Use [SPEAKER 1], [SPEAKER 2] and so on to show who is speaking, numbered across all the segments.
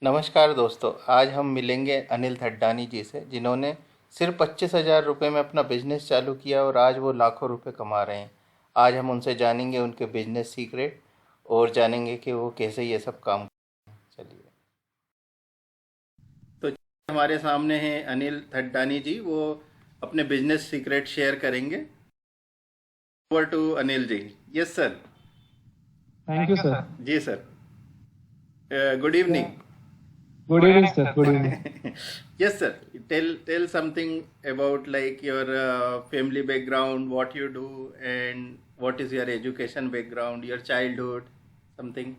[SPEAKER 1] नमस्कार दोस्तों। आज हम मिलेंगे अनिल थड्डानी जी से, जिन्होंने सिर्फ 25,000 रुपये में अपना बिजनेस चालू किया और आज वो लाखों रुपए कमा रहे हैं। आज हम उनसे जानेंगे उनके बिजनेस सीक्रेट और जानेंगे कि वो कैसे ये सब काम। चलिए, तो हमारे सामने हैं अनिल थड्डानी जी। वो अपने बिजनेस सीक्रेट शेयर करेंगे। Over to Anil ji. Yes sir.
[SPEAKER 2] Thank you sir.
[SPEAKER 1] जी sir. Good evening.
[SPEAKER 2] Good evening sir, good evening.
[SPEAKER 1] Yes, sir. Tell something about like your family background, what you do, and what is your education background, your childhood, something.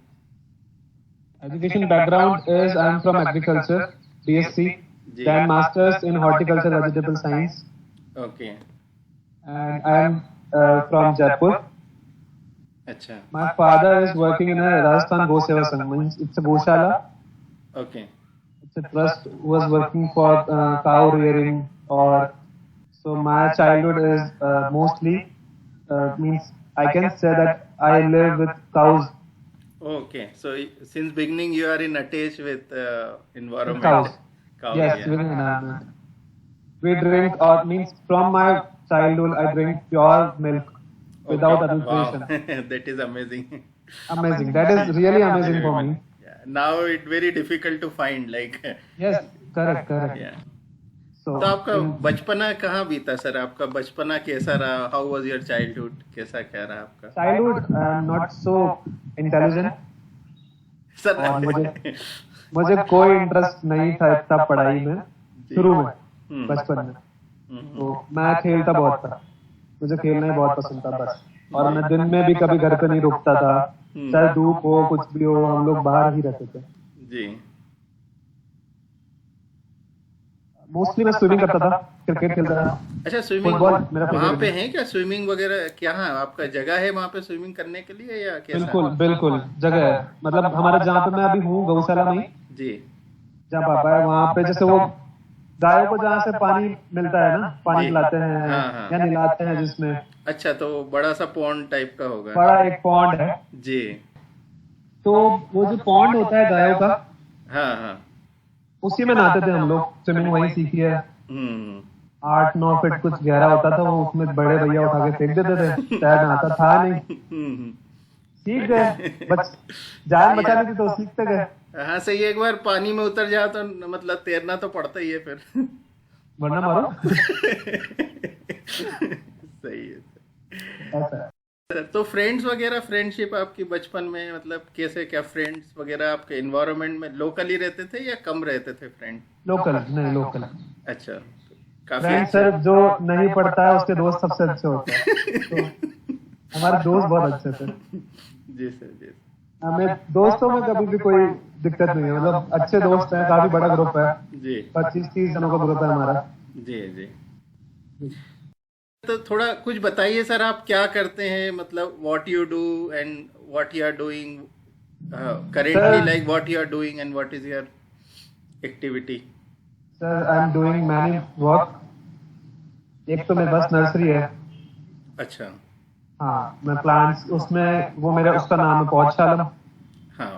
[SPEAKER 2] Education background is I'm from agriculture, BSc,
[SPEAKER 1] जी।
[SPEAKER 2] then masters in horticulture vegetable science,
[SPEAKER 1] okay.
[SPEAKER 2] and I am from Jaipur.
[SPEAKER 1] अच्छा।
[SPEAKER 2] My father is working in a Rajasthan Go Seva Sangh, means it's a Goshala.
[SPEAKER 1] Okay.
[SPEAKER 2] It's a trust who was working for cow rearing or so. My childhood is mostly means I can say that I live with cows.
[SPEAKER 1] Okay. So since beginning you are in attach with
[SPEAKER 2] With
[SPEAKER 1] environment.
[SPEAKER 2] cows.
[SPEAKER 1] Cows,
[SPEAKER 2] Yes,
[SPEAKER 1] yeah.
[SPEAKER 2] with environment. We drink or means from my childhood I drink pure milk without
[SPEAKER 1] Okay. Wow.
[SPEAKER 2] adulteration.
[SPEAKER 1] That is amazing.
[SPEAKER 2] Amazing. That is really amazing for me.
[SPEAKER 1] Yeah. Now it very difficult to find like.
[SPEAKER 2] Yes, correct, correct.
[SPEAKER 1] Yeah.
[SPEAKER 2] So
[SPEAKER 1] तो आपका
[SPEAKER 2] in
[SPEAKER 1] बचपना कहाँ बीता sir? आपका बचपना कैसा रहा? How was your childhood? कैसा क्या रहा आपका?
[SPEAKER 2] childhood I am not so intelligent
[SPEAKER 1] sir.
[SPEAKER 2] और मुझे कोई इंटरेस्ट नहीं था इतना पढ़ाई में शुरू में बचपन में। तो मैं खेलता बहुत था, मुझे खेलना ही बहुत पसंद था बस। और मैं दिन में भी कभी घर पे नहीं रुकता था, चाहे धूप हो कुछ भी हो, हम लोग बाहर ही रहते थे।
[SPEAKER 1] जी।
[SPEAKER 2] मोस्टली मैं स्विमिंग करता था, क्रिकेट खेलता था,
[SPEAKER 1] अच्छा, स्विमिंग
[SPEAKER 2] फुटबॉल मेरा
[SPEAKER 1] वहाँ पे
[SPEAKER 2] फेवरेट है।
[SPEAKER 1] है क्या? स्विमिंग वगैरह क्या है आपका? जगह है वहाँ पे स्विमिंग करने के लिए या कैसा?
[SPEAKER 2] बिल्कुल बिल्कुल जगह है, मतलब हमारे जहाँ पे मैं अभी हूँ गौशाला में ही,
[SPEAKER 1] जी।
[SPEAKER 2] जहाँ पापा है वहाँ पे जैसे वो गायों को जहाँ से पानी मिलता है ना, पानी
[SPEAKER 1] जी।
[SPEAKER 2] पिलाते हैं
[SPEAKER 1] हाँ, हाँ।
[SPEAKER 2] या नहलाते हैं, जिसमें
[SPEAKER 1] अच्छा, तो बड़ा सा पॉन्ड टाइप का होगा।
[SPEAKER 2] बड़ा एक पॉन्ड है।
[SPEAKER 1] जी।
[SPEAKER 2] तो वो जो पॉन्ड होता है गायों का,
[SPEAKER 1] हाँ, हाँ।
[SPEAKER 2] उसी में नहाते थे हम लोग, स्विमिंग वहीं सीखी है। 8-9 फीट कुछ गहरा होता था वो, उसमें बड़े भैया उठा के फेंक देते थे, तैरना आता था नहीं, सीख गए। बच जान बचानी थी तो सीखते गए,
[SPEAKER 1] हाँ सही है। एक बार पानी में उतर जाओ तो मतलब तैरना तो पड़ता ही है फिर।
[SPEAKER 2] वरना मारो।
[SPEAKER 1] सही है।
[SPEAKER 2] ऐसा है।
[SPEAKER 1] तो फ्रेंड्स वगैरह, फ्रेंडशिप आपकी बचपन में मतलब कैसे, क्या फ्रेंड्स वगैरह आपके इन्वायरमेंट में लोकल ही रहते थे या कम रहते थे फ्रेंड?
[SPEAKER 2] लोकल नहीं, लोकल
[SPEAKER 1] अच्छा, तो काफी
[SPEAKER 2] फ्रेंड
[SPEAKER 1] अच्छा।
[SPEAKER 2] सर जो नहीं पढ़ता है उसके दोस्त सबसे अच्छे होते हैं, तो हमारे दोस्त बहुत अच्छे थे।
[SPEAKER 1] जी सर, जी सर।
[SPEAKER 2] हमें दोस्तों में कभी भी कोई दिक्कत नहीं है, मतलब अच्छे दोस्त हैं, काफी बड़ा ग्रुप है,
[SPEAKER 1] जी
[SPEAKER 2] 25-30 जनों का ग्रुप है हमारा।
[SPEAKER 1] जी। जी। तो थोड़ा कुछ बताइए सर, आप क्या करते हैं? मतलब what you do and what you are doing currently, like what you are doing and what is your activity?
[SPEAKER 2] Sir I am doing many work. एक तो मेरे पास नर्सरी है,
[SPEAKER 1] अच्छा।
[SPEAKER 2] हाँ मैं प्लांट्स उसमें, वो मेरा उसका नाम है पौधशालम।
[SPEAKER 1] हाँ।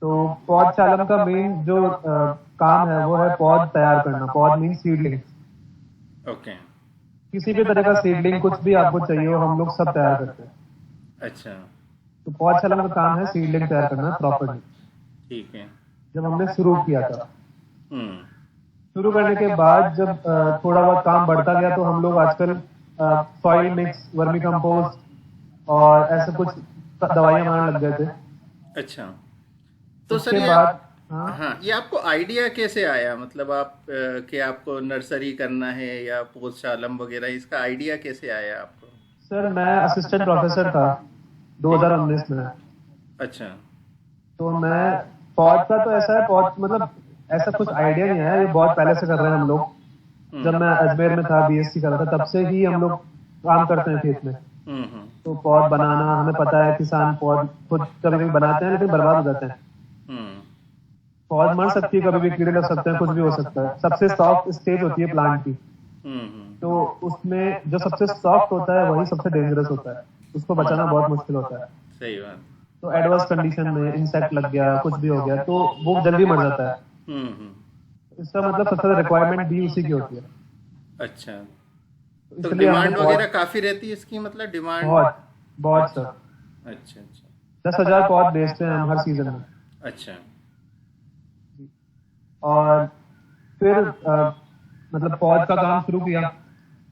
[SPEAKER 2] तो पौधशालम का मेन जो काम है वो है पौध तैयार करना। पौध मीन सीडलिंग,
[SPEAKER 1] ओके।
[SPEAKER 2] किसी भी तरह का सीडलिंग कुछ भी आपको चाहिए हो हम लोग सब तैयार करते हैं।
[SPEAKER 1] अच्छा,
[SPEAKER 2] तो पौधशालम का काम है सीडलिंग तैयार करना प्रॉपर्ली।
[SPEAKER 1] ठीक है।
[SPEAKER 2] जब हमने शुरू किया था,
[SPEAKER 1] हम्म।
[SPEAKER 2] शुरू करने के बाद जब थोड़ा बहुत काम बढ़ता गया, तो हम लोग आजकल सॉइल मिक्स, वर्मी कंपोस्ट और ऐसे कुछ दवाइयां बनाने लग गए थे।
[SPEAKER 1] अच्छा, तो सर
[SPEAKER 2] उसके
[SPEAKER 1] ये
[SPEAKER 2] बाद हाँ
[SPEAKER 1] हाँ, ये आपको आइडिया कैसे आया? मतलब आप कि आपको नर्सरी करना है या पौधशालम वगैरह, इसका आइडिया कैसे आया आपको?
[SPEAKER 2] सर मैं असिस्टेंट प्रोफेसर था 2019 में।
[SPEAKER 1] अच्छा।
[SPEAKER 2] तो मैं पौध का तो ऐसा है, पौध मतलब ऐसा कुछ आइडिया नहीं आया, ये बहुत पहले से कर रहे हैं हम लोग। जब मैं अजमेर में था, बीएससी कर रहा था, तब से ही हम लोग काम करते हैं खेत में। तो पौध बनाना हमें पता है, किसान पौध खुद कभी कभी बनाते हैं लेकिन बर्बाद हो जाते हैं। पौध मर सकती है, कभी भी कीड़े लग सकते हैं, कुछ भी हो सकता है। सबसे सॉफ्ट स्टेज होती है प्लांट की, तो उसमें जो सबसे सॉफ्ट होता है वही सबसे डेंजरस होता है, उसको बचाना बहुत मुश्किल होता है।
[SPEAKER 1] सही बात।
[SPEAKER 2] तो एडवर्स कंडीशन में इंसेक्ट लग गया, कुछ भी हो गया, तो वो जल्दी मर जाता है। इसका मतलब सबसे ज्यादा रिक्वायरमेंट भी उसी की होती है।
[SPEAKER 1] अच्छा,
[SPEAKER 2] तो
[SPEAKER 1] तो
[SPEAKER 2] इसलिए हमने
[SPEAKER 1] डिमांड वगैरह काफी रहती है इसकी, मतलब डिमांड?
[SPEAKER 2] बहुत बहुत सर,
[SPEAKER 1] अच्छा अच्छा
[SPEAKER 2] 10,000 पौध बेचते हैं हम हर सीजन में।
[SPEAKER 1] अच्छा।
[SPEAKER 2] और फिर मतलब पौध का काम शुरू किया,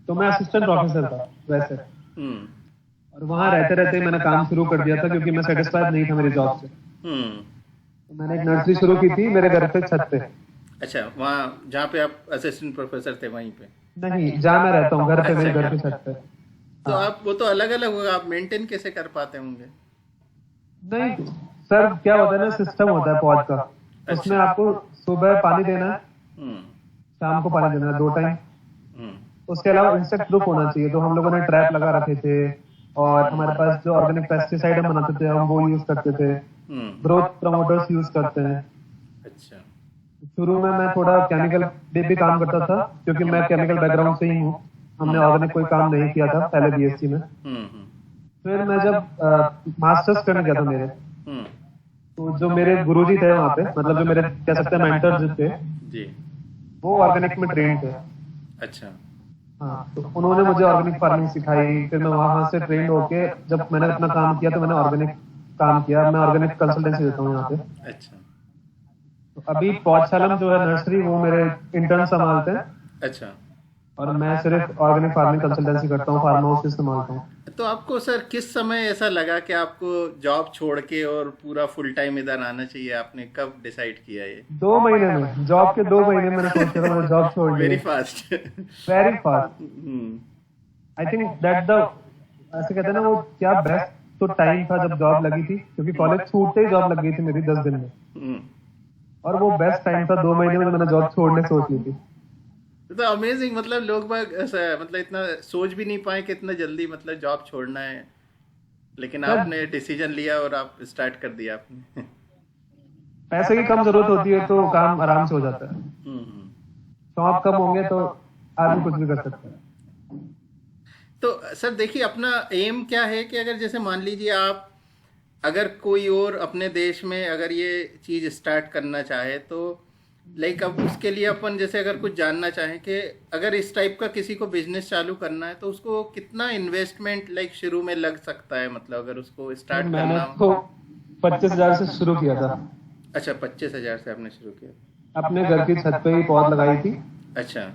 [SPEAKER 2] तो मैं असिस्टेंट प्रोफेसर था वैसे, और वहां रहते रहते ही मैंने काम शुरू कर दिया था क्योंकि मैं सेटिस्फाइड नहीं था मेरी जॉब से। तो मैंने एक नर्सरी शुरू की थी मेरे घर पे छत पे।
[SPEAKER 1] अच्छा, वहाँ जहाँ पे आप असिस्टेंट प्रोफेसर थे वहीं पे?
[SPEAKER 2] नहीं, जहाँ मैं रहता हूँ घर पे, मेरे घर पे छत पे।
[SPEAKER 1] तो आप वो तो अलग अलग होगा, आप मेंटेन कैसे कर पाते होंगे?
[SPEAKER 2] नहीं सर, क्या होता है ना, सिस्टम होता है पौध का। उसमें आपको सुबह पानी देना है, शाम को पानी देना है, 2 टाइम। उसके अलावा इंसेक्ट प्रूफ होना चाहिए, तो हम लोगों ने ट्रैप लगा रखे थे, और हमारे पास जो ऑर्गेनिक पेस्टिसाइड हम बनाते थे हम वो यूज करते थे, ग्रोथ प्रमोटर्स यूज करते हैं।
[SPEAKER 1] अच्छा।
[SPEAKER 2] शुरू में मैं थोड़ा केमिकल पे भी काम करता था क्योंकि मैं केमिकल बैकग्राउंड से ही हूँ, हमने ऑर्गेनिक कोई काम नहीं किया था पहले बीएससी में। फिर मैं जब मास्टर्स करने गया था मेरे, तो जो मेरे गुरुजी थे वहाँ पे, मतलब जो मेरे कह सकते हैं मेंटर जो थे
[SPEAKER 1] जी,
[SPEAKER 2] वो ऑर्गेनिक में ट्रेन थे।
[SPEAKER 1] अच्छा।
[SPEAKER 2] हाँ, तो उन्होंने मुझे ऑर्गेनिक फार्मिंग सिखाई। फिर मैं वहां से ट्रेन होके जब मैंने अपना काम किया तो मैंने ऑर्गेनिक काम किया। मैं ऑर्गेनिक कंसल्टेंसी देता हूँ यहाँ पे।
[SPEAKER 1] अच्छा
[SPEAKER 2] तो अभी पौधशालम जो है नर्सरी, वो मेरे इंटर्न संभालते हैं,
[SPEAKER 1] अच्छा।
[SPEAKER 2] और मैं सिर्फ ऑर्गेनिक फार्मिंग कंसल्टेंसी करता हूँ, फार्म हाउस संभालता हूँ।
[SPEAKER 1] तो आपको सर किस समय ऐसा लगा कि आपको जॉब छोड़ के और पूरा फुल टाइम इधर आना चाहिए? आपने कब डिसाइड किया ये?
[SPEAKER 2] 2 महीने में, जॉब के 2 महीने मैंने सोचा था मैं जॉब छोड़
[SPEAKER 1] very
[SPEAKER 2] the.
[SPEAKER 1] Fast.
[SPEAKER 2] Very fast. I think that the, ऐसे कहते हैं ना, वो क्या बेस्ट तो टाइम था जब जॉब लगी थी, क्योंकि कॉलेज छूटते ही जॉब लग गई थी मेरी 10 दिन में, और वो बेस्ट टाइम था 2 महीने में जो मैंने जॉब छोड़ने सोच ली थी।
[SPEAKER 1] तो अमेजिंग, मतलब लोग बाग ऐसा मतलब इतना सोच भी नहीं पाए कि इतना जल्दी मतलब जॉब छोड़ना है, लेकिन आपने डिसीजन लिया और आप स्टार्ट कर दिया आपने।
[SPEAKER 2] पैसे की कम जरूरत होती है तो काम आराम से हो जाता है। शौक कम होंगे तो आदमी कुछ भी कर सकता है।
[SPEAKER 1] तो सर देखिए, अपना एम क्या है कि अगर जैसे मान लीजिए आप, अगर कोई और अपने देश में अगर ये चीज़ स्टार्ट करना चाहे, तो लाइक अब उसके लिए अपन जैसे अगर कुछ जानना चाहें कि अगर इस टाइप का किसी को बिजनेस चालू करना है तो उसको कितना इन्वेस्टमेंट लाइक शुरू में लग सकता है, मतलब अगर उसको स्टार्ट
[SPEAKER 2] मैंने
[SPEAKER 1] करना
[SPEAKER 2] तो 25,000 से शुरू किया था।
[SPEAKER 1] अच्छा, 25,000 से आपने शुरू किया?
[SPEAKER 2] अपने घर की छत पे ही पौध लगाई थी,
[SPEAKER 1] अच्छा।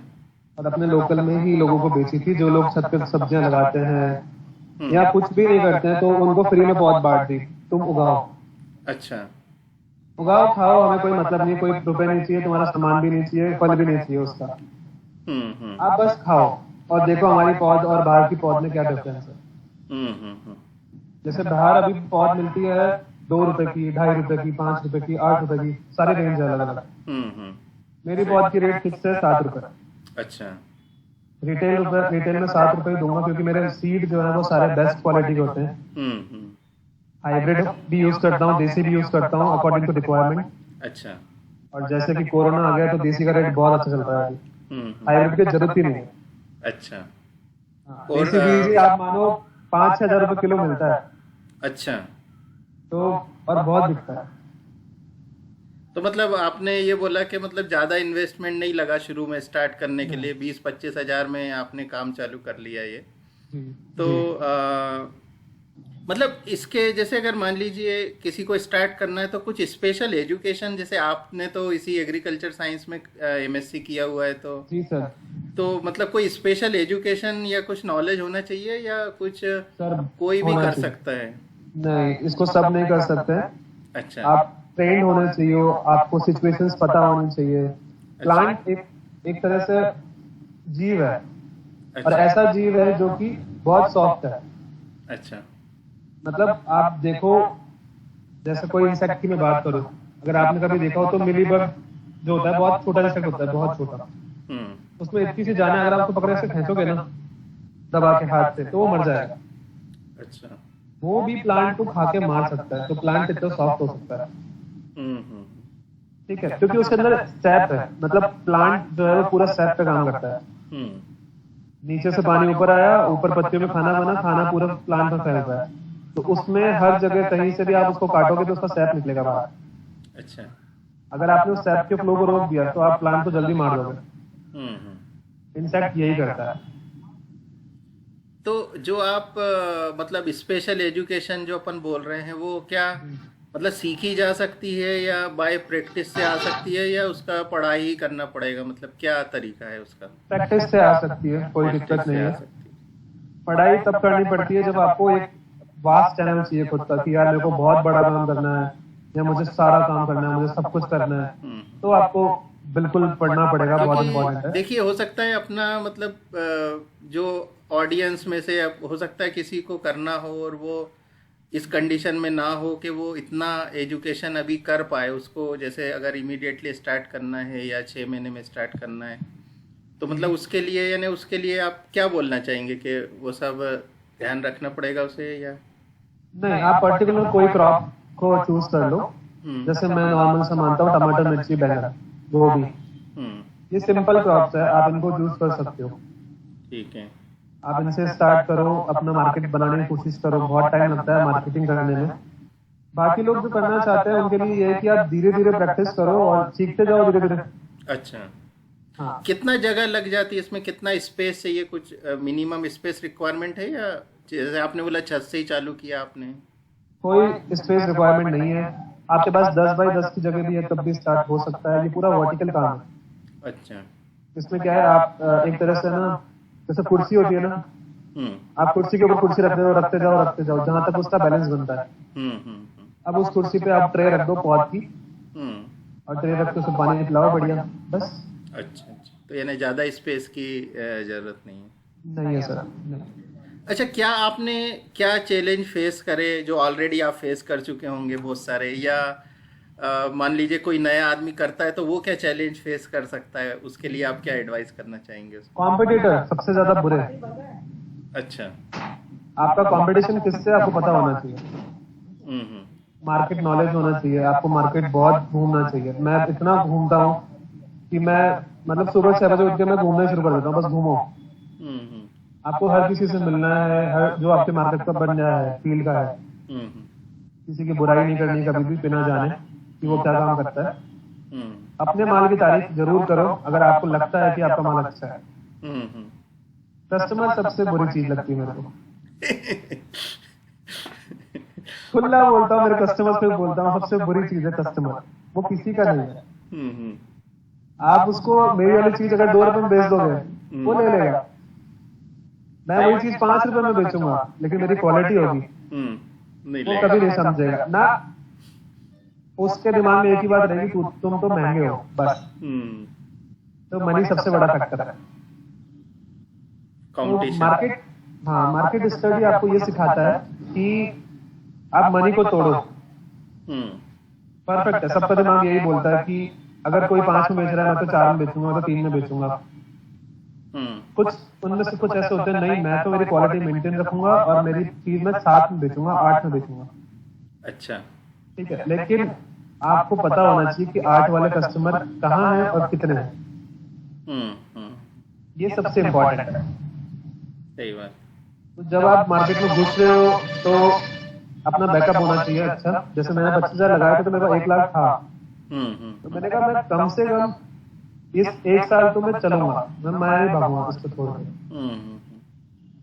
[SPEAKER 2] और अपने लोकल में ही लोगों को बेची थी। जो लोग छत पे सब्जियां लगाते हैं या कुछ भी नहीं करते हैं, तो उनको फ्री में पौध बांट दी, तुम उगाओ।
[SPEAKER 1] अच्छा।
[SPEAKER 2] उगाओ, खाओ, हमें कोई मतलब नहीं, कोई रुपए नहीं चाहिए, तुम्हारा सामान भी नहीं चाहिए, फल भी नहीं चाहिए उसका। आप बस खाओ और देखो हमारी पौध और बाहर की पौध में क्या डिफरेंस है। जैसे बाहर अभी पौध मिलती है 2 रुपए की, 2.5 रुपए की, 5 रुपए की, 8 रुपए की, सारी रेंज है अलग अलग। मेरी पौध की रेट फिक्स है 7 रुपए।
[SPEAKER 1] अच्छा।
[SPEAKER 2] रिटेल में 7 रुपए ही दूंगा, क्योंकि मेरे सीड जो है वो सारे बेस्ट क्वालिटी के होते हैं। हाइब्रिड भी यूज करता हूँ, देसी भी यूज करता हूँ अकॉर्डिंग टू रिक्वायरमेंट।
[SPEAKER 1] अच्छा।
[SPEAKER 2] और जैसे कि कोरोना आ गया तो देसी का रेट बहुत अच्छा चल रहा है अभी, हाइब्रिड की जरूरत ही नहीं है।
[SPEAKER 1] अच्छा। और
[SPEAKER 2] देसी बीज आप मानो 5-6 हजार रुपए किलो मिलता है।
[SPEAKER 1] अच्छा।
[SPEAKER 2] तो और बहुत बिकता है।
[SPEAKER 1] तो मतलब आपने ये बोला कि मतलब ज़्यादा इन्वेस्टमेंट नहीं लगा शुरू में स्टार्ट करने के लिए, 20-25 हज़ार में आपने काम चालू कर लिया ये। तो मतलब इसके जैसे अगर मान लीजिए किसी को स्टार्ट करना है तो कुछ स्पेशल एजुकेशन, जैसे आपने तो इसी एग्रीकल्चर साइंस में एमएससी किया हुआ है, तो
[SPEAKER 2] जी सर,
[SPEAKER 1] तो मतलब कोई स्पेशल एजुकेशन या कुछ नॉलेज होना चाहिए या कुछ
[SPEAKER 2] सर
[SPEAKER 1] कोई भी कर सकता है?
[SPEAKER 2] नहीं, इसको सब नहीं कर सकते हैं।
[SPEAKER 1] अच्छा।
[SPEAKER 2] आप ट्रेंड होने चाहिए, आपको सिचुएशंस पता होनी चाहिए। प्लांट एक तरह से जीव है, और ऐसा जीव है जो कि बहुत सॉफ्ट है।
[SPEAKER 1] अच्छा।
[SPEAKER 2] मतलब आप देखो, जैसे कोई इंसेक्ट की मैं बात करूं, अगर आपने कभी देखा हो तो मिलीबग जो होता है बहुत छोटा इंसेक्ट होता है, बहुत छोटा। उसमें इतनी सी जान है, अगर आपको पकड़े से खींचोगे ना दबा के हाथ से, तो वो मर जाएगा।
[SPEAKER 1] अच्छा।
[SPEAKER 2] वो भी प्लांट को खा के मार सकता है, तो प्लांट इतना सॉफ्ट हो सकता है। ठीक है, क्योंकि उसके अंदर सैप है। मतलब प्लांट जो है वो पूरा सैप पे काम करता है। नीचे से पानी ऊपर आया, ऊपर पत्तियों में खाना बना, खाना पूरा प्लांट में फैल रहा है। तो उसमें हर जगह कहीं से भी आप उसको काटोगे तो उसका सैप निकलेगा बाहर।
[SPEAKER 1] अच्छा।
[SPEAKER 2] अगर आपने उस सैप के फ्लो को रोक दिया तो आप प्लांट को जल्दी मार दोगे। इंसेक्ट यही करता है।
[SPEAKER 1] तो जो आप मतलब स्पेशल एजुकेशन जो अपन बोल रहे हैं वो क्या मतलब सीखी जा सकती है या बाय प्रैक्टिस से आ सकती है या उसका पढ़ाई ही करना पड़ेगा, मतलब क्या तरीका है उसका?
[SPEAKER 2] प्रैक्टिस से आ सकती है, कोई दिक्कत नहीं है।
[SPEAKER 1] सकती
[SPEAKER 2] पढ़ाई तब करनी पड़ती है जब आपको एक वास्ट चैनल चाहिए खुद का कि यार मेरे को बहुत बड़ा काम करना है या मुझे सारा काम करना है, मुझे सब कुछ करना है, तो आपको बिल्कुल पढ़ना पड़ेगा, बहुत इम्पोर्टेंट है।
[SPEAKER 1] देखिए हो सकता है अपना मतलब जो ऑडियंस में से हो सकता है किसी को करना हो और वो इस कंडीशन में ना हो कि वो इतना एजुकेशन अभी कर पाए, उसको जैसे अगर इमीडिएटली स्टार्ट करना है या 6 महीने में स्टार्ट करना है, तो मतलब उसके लिए यानी उसके लिए आप क्या बोलना चाहेंगे कि वो सब ध्यान रखना पड़ेगा उसे या
[SPEAKER 2] नहीं? आप पर्टिकुलर कोई क्रॉप को चूज कर लो। जैसे मैं नॉर्मल से मानता हूँ टमाटर, मिर्ची, बैंगन, गोभी, ये सिंपल क्रॉप्स है, आप इनको चूज कर सकते हो।
[SPEAKER 1] ठीक है।
[SPEAKER 2] आप इनसे स्टार्ट करो, अपना मार्केट बनाने की कोशिश करो। बहुत टाइम लगता है मार्केटिंग करने में। बाकी लोग जो करना चाहते हैं उनके लिए ये है कि आप धीरे धीरे प्रैक्टिस करो और सीखते जाओ धीरे धीरे।
[SPEAKER 1] अच्छा।
[SPEAKER 2] हाँ।
[SPEAKER 1] कितना जगह लग जाती है इसमें, कितना स्पेस चाहिए, कुछ मिनिमम स्पेस रिक्वायरमेंट है या जैसे आपने बोला छत से ही चालू किया आपने?
[SPEAKER 2] कोई स्पेस रिक्वायरमेंट नहीं है। आपके पास 10 बाई 10 की जगह भी है तब भी स्टार्ट हो सकता है। ये पूरा वर्टिकल काम है।
[SPEAKER 1] अच्छा।
[SPEAKER 2] इसमें क्या है, आप एक तरह से ना, जैसे कुर्सी होती है ना, आप कुर्सी के ऊपर कुर्सी रखते जाओ रखते जाओ रखते जाओ जहां तक उसका बैलेंस बनता है। अब उस कुर्सी पे आप ट्रे रख दो पॉट की और ट्रे रख के उसको पानी पिलाओ बढ़िया, बस।
[SPEAKER 1] अच्छा अच्छा, तो यानी ज़्यादा स्पेस की ज़रूरत नहीं है?
[SPEAKER 2] नहीं है सर, नहीं।
[SPEAKER 1] अच्छा, क्या आपने क्या चैलेंज फेस करे जो ऑलरेडी आप फेस कर चुके होंगे बहुत सारे, या मान लीजिए कोई नया आदमी करता है तो वो क्या चैलेंज फेस कर सकता है, उसके लिए आप क्या एडवाइस करना चाहेंगे उसको?
[SPEAKER 2] कॉम्पिटिटर सबसे ज्यादा बुरे।
[SPEAKER 1] अच्छा।
[SPEAKER 2] आपका कंपटीशन किससे आपको पता होना चाहिए। मार्केट नॉलेज होना चाहिए आपको। मार्केट बहुत घूमना चाहिए। मैं इतना घूमता हूँ कि मैं मतलब सुबह 6 बजे उठ के मैं घूमना शुरू कर देता हूँ। बस घूमो, आपको हर किसी से मिलना है, हर जो आपके मार्केट का बन जाए है, फील्ड का है। किसी की बुराई नहीं करनी कभी भी बिना जाने कि वो क्या काम करता है। अपने माल की तारीफ जरूर करो अगर आपको लगता है कि आपका माल अच्छा है। कस्टमर सबसे बुरी चीज लगती है मेरे को। खुला बोलता हूँ, मेरे कस्टमर से बोलता हूँ, सबसे बुरी चीज है कस्टमर। वो किसी का नहीं है। आप उसको मेरी वाली चीज अगर 2 रुपए में बेच दोगे वो ले लेगा। मैं वही चीज 5 रुपए में बेचूंगा लेकिन मेरी क्वालिटी होगी, वो कभी नहीं समझेगा ना। उसके दिमाग में एक ही बात रहेगी, तुम तो महंगे हो, बस। तो मनी सबसे बड़ा फैक्टर है। तो मार्केट, हाँ, मार्केट स्टडी आपको ये सिखाता है कि आप मनी को तोड़ो। परफेक्ट है। सबका दिमाग यही बोलता है कि अगर कोई 5 में बेच रहा है मैं तो 4 में बेचूंगा, मैं तो 3 में बेचूंगा। कुछ उनमें से कुछ ऐसे होते हैं, नहीं मैं तो मेरी क्वालिटी मेंटेन रखूंगा और मेरी चीज में 7 में बेचूंगा, 8 में बेचूंगा।
[SPEAKER 1] अच्छा।
[SPEAKER 2] ठीक है, लेकिन आपको पता होना चाहिए कि 8 वाले कस्टमर कहाँ हैं और कितने हैं। ये सबसे इम्पोर्टेंट है।
[SPEAKER 1] सही बात।
[SPEAKER 2] तो जब आप मार्केट में घुस रहे हो तो अपना बैकअप होना चाहिए अच्छा। जैसे मैंने 25,000 लगाया था तो मेरे को 1 लाख था। तो मैंने कहा मैं कम से कम इस 1 साल तो मैं चलूंगा, मैं नहीं भागूंगा इसको छोड़ के।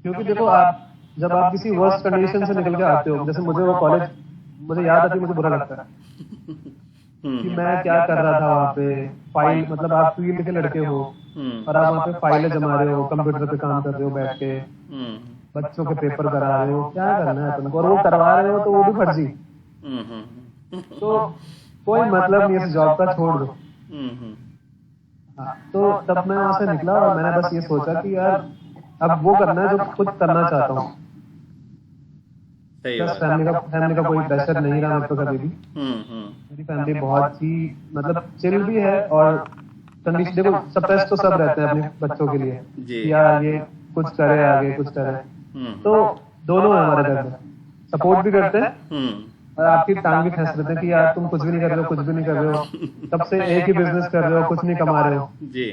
[SPEAKER 2] क्योंकि देखो, आप जब आप किसी वर्स्ट कंडीशन से निकल के आते हो, जैसे मुझे वो कॉलेज मुझे याद आती, मुझे बुरा लगता है कि मैं क्या कर रहा था वहाँ पे। फाइल मतलब आप फील्ड के लड़के हो और आप वहाँ पे फाइलें जमा रहे हो, कंप्यूटर पे काम कर रहे हो बैठ के, बच्चों के पेपर करा रहे हो, क्या करना है तुमको, और वो करवा रहे हो तो वो भी फर्जी। तो कोई मतलब नहीं इस जॉब का, छोड़ दो। हाँ, तो तब मैं वहां से निकला और मैंने बस ये सोचा कि यार अब वो करना है जो खुद करना चाहता हूँ। फैमिली का कोई प्रेशर नहीं रहा मेरे को कभी भी। मेरी फैमिली बहुत ही मतलब चिल भी है और कंडीशन, देखो सप्रेस तो सब रहते हैं अपने बच्चों के लिए कि यार ये कुछ करे आगे कुछ करे। तो दोनों है हमारे घर में, सपोर्ट भी करते हैं और आपकी टांग भी खींच देते हैं कि यार तुम कुछ भी नहीं कर रहे हो, कुछ भी नहीं कर रहे हो, तब से एक ही बिजनेस कर रहे हो, कुछ नहीं कमा रहे हो।
[SPEAKER 1] जी।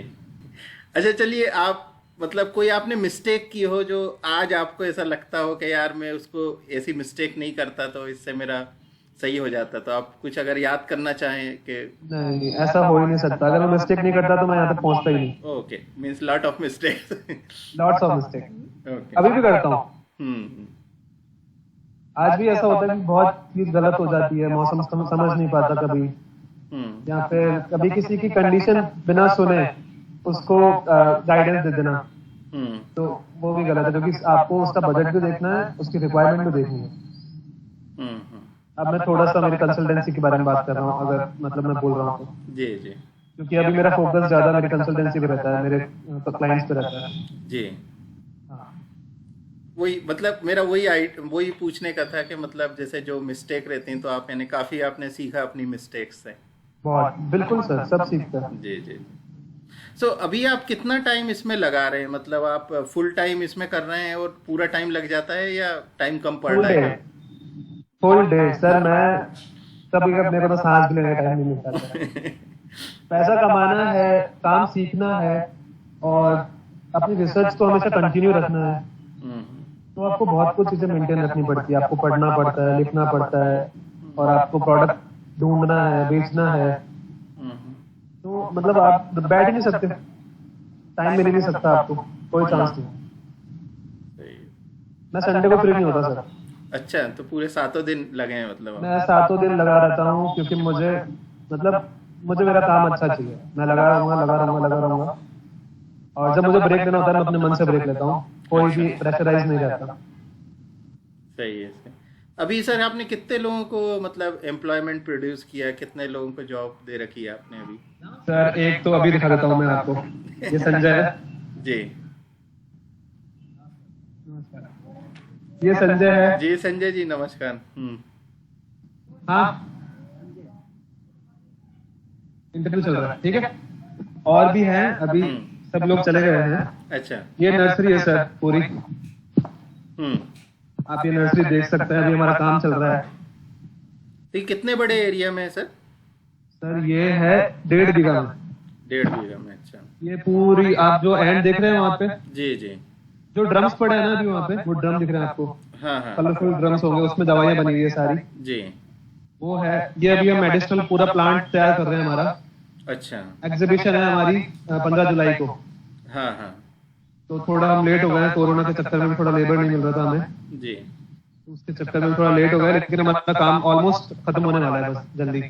[SPEAKER 1] अच्छा चलिए, आप मतलब कोई आपने मिस्टेक की हो जो आज आपको ऐसा लगता हो कि यार मैं उसको ऐसी मिस्टेक नहीं करता तो इससे मेरा सही हो जाता, तो आप कुछ अगर याद करना चाहें कि।
[SPEAKER 2] नहीं, ऐसा हो ही नहीं सकता। अगर मैं मिस्टेक नहीं करता तो मैं यहाँ तक पहुंचता ही नहीं।
[SPEAKER 1] Okay, means lot of mistakes.
[SPEAKER 2] Lots of mistake,
[SPEAKER 1] okay.
[SPEAKER 2] अभी भी करता हूँ।
[SPEAKER 1] हम्म।
[SPEAKER 2] आज भी ऐसा होता है कि बहुत चीज गलत हो जाती है, मौसम समझ नहीं पाता कभी,
[SPEAKER 1] हम्म।
[SPEAKER 2] या फिर कभी किसी की कंडीशन बिना सुने उसको गाइडेंस दे देना,
[SPEAKER 1] हम्म।
[SPEAKER 2] तो वो भी गलत है, क्योंकि आपको उसका बजट भी देखना है, उसकी रिक्वायरमेंट भी देखनी है।
[SPEAKER 1] हम्म।
[SPEAKER 2] अब मैं थोड़ा सा मेरी कंसल्टेंसी के बारे में बात कर रहा हूँ, अगर मतलब मैं बोल रहा हूँ तो,
[SPEAKER 1] जी जी
[SPEAKER 2] क्योंकि अभी मेरा फोकस ज्यादा मेरी कंसल्टेंसी पे रहता है, मेरे क्लाइंट्स पे रहता है।
[SPEAKER 1] जी।
[SPEAKER 2] हाँ,
[SPEAKER 1] वही मतलब मेरा वही पूछने का था कि मतलब जैसे जो मिस्टेक रहती हैं तो आप यानी काफी आपने सीखा अपनी मिस्टेक्स से।
[SPEAKER 2] बहुत, बिल्कुल सर, सब सीखता है।
[SPEAKER 1] जी जी। सो अभी आप कितना टाइम इसमें लगा रहे हैं, मतलब आप फुल टाइम इसमें कर रहे हैं और पूरा टाइम लग जाता है या टाइम कम पड़
[SPEAKER 2] फुल
[SPEAKER 1] रहा
[SPEAKER 2] डे,
[SPEAKER 1] है?
[SPEAKER 2] Full day sir. मैं कभी कभी मेरे को तो सांस भी लेने का टाइम नहीं मिलता। पैसा कमाना है, काम सीखना है, और अपनी रिसर्च को हमेशा कंटिन्यू रखना है,
[SPEAKER 1] हम्म।
[SPEAKER 2] तो आपको बहुत कुछ चीजें मेंटेन रखनी पड़ती है। आपको पढ़ना पड़ता है, लिखना पड़ता है, और आपको प्रोडक्ट ढूंढना है, बेचना है।
[SPEAKER 1] हम्म।
[SPEAKER 2] तो मतलब आप बैठ ही नहीं सकते, टाइम मिल ही नहीं सकता आपको, कोई चांस नहीं।
[SPEAKER 1] सही।
[SPEAKER 2] मैं संडे को फ्री नहीं होता सर।
[SPEAKER 1] अच्छा, तो पूरे 7 दिन लगे हैं मतलब आप?
[SPEAKER 2] मैं 7 दिन लगा रहता हूँ, क्योंकि मुझे मेरा काम अच्छा चाहिए। मैं लगा रहूंगा। और जब मुझे ब्रेक लेना होता है, मैं अपने मन से ब्रेक लेता हूँ, कोई भी प्रेशराइज नहीं रहता।
[SPEAKER 1] सही है सही। अभी सर आपने कितने लोगों को मतलब एम्प्लॉयमेंट प्रोड्यूस किया, कितने लोगों को जॉब दे रखी है आपने अभी?
[SPEAKER 2] सर एक तो अभी दिखा देता हूँ मैं आपको, ये संजय है।
[SPEAKER 1] जी
[SPEAKER 2] ये संजय है।
[SPEAKER 1] जी संजय जी नमस्कार।
[SPEAKER 2] हाँ, इंटरव्यू चल रहा है, ठीक है। और भी हैं, अभी सब लोग चले गए हैं।
[SPEAKER 1] अच्छा।
[SPEAKER 2] ये नर्सरी है सर पूरी,
[SPEAKER 1] हम्म।
[SPEAKER 2] आप ये नर्सरी देख सकते हैं। अभी हमारा काम चल रहा है।
[SPEAKER 1] तो ये कितने बड़े एरिया में है सर?
[SPEAKER 2] सर ये है 1.5 बीघा में।
[SPEAKER 1] 1.5 बीघा में, अच्छा।
[SPEAKER 2] ये पूरी, आप जो एंड देख रहे हैं वहाँ पे,
[SPEAKER 1] जी जी।
[SPEAKER 2] जो ड्रम्स पड़े हैं ना अभी वहाँ पे, वो ड्रम दिख रहे हैं आपको,
[SPEAKER 1] हाँ हाँ।
[SPEAKER 2] कलरफुल ड्रम्स होंगे, उसमें दवाइयाँ बनी हुई है सारी।
[SPEAKER 1] जी।
[SPEAKER 2] वो है, ये अभी हम मेडिसिनल पूरा प्लांट तैयार कर रहे हैं। हमारा
[SPEAKER 1] अच्छा।
[SPEAKER 2] एग्जीबिशन है हमारी 15 जुलाई को,
[SPEAKER 1] हाँ हाँ।
[SPEAKER 2] तो थोड़ा हम लेट हो गए हैं, कोरोना के चक्कर में थोड़ा लेबर नहीं मिल रहा था हमें,
[SPEAKER 1] जी।
[SPEAKER 2] तो उसके चक्कर में थोड़ा लेट हो गया, लेकिन हमारा काम ऑलमोस्ट खत्म होने वाला है, बस जल्दी।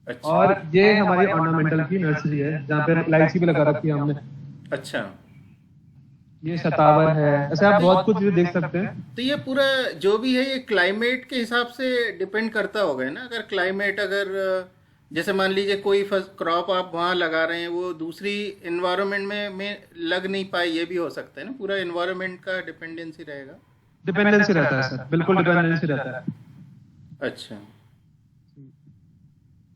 [SPEAKER 1] अच्छा।
[SPEAKER 2] और ये हमारी ऑर्नामेंटल की नर्सरी है, जहाँ पे इलायची भी लगा रखी है हमने।
[SPEAKER 1] अच्छा।
[SPEAKER 2] ये शतावर है, ऐसे आप बहुत कुछ देख सकते हैं।
[SPEAKER 1] तो ये पूरा जो भी है ये क्लाइमेट के हिसाब से डिपेंड करता होगा ना? अगर क्लाइमेट अगर जैसे मान लीजिए कोई क्रॉप आप वहाँ लगा रहे हैं वो दूसरी इन्वायरमेंट में लग नहीं पाए, ये भी हो सकता है ना? पूरा इन्वायरमेंट का डिपेंडेंसी रहेगा।
[SPEAKER 2] डिपेंडेंसी रहता है सर, बिल्कुल डिपेंडेंसी रहता है।
[SPEAKER 1] अच्छा।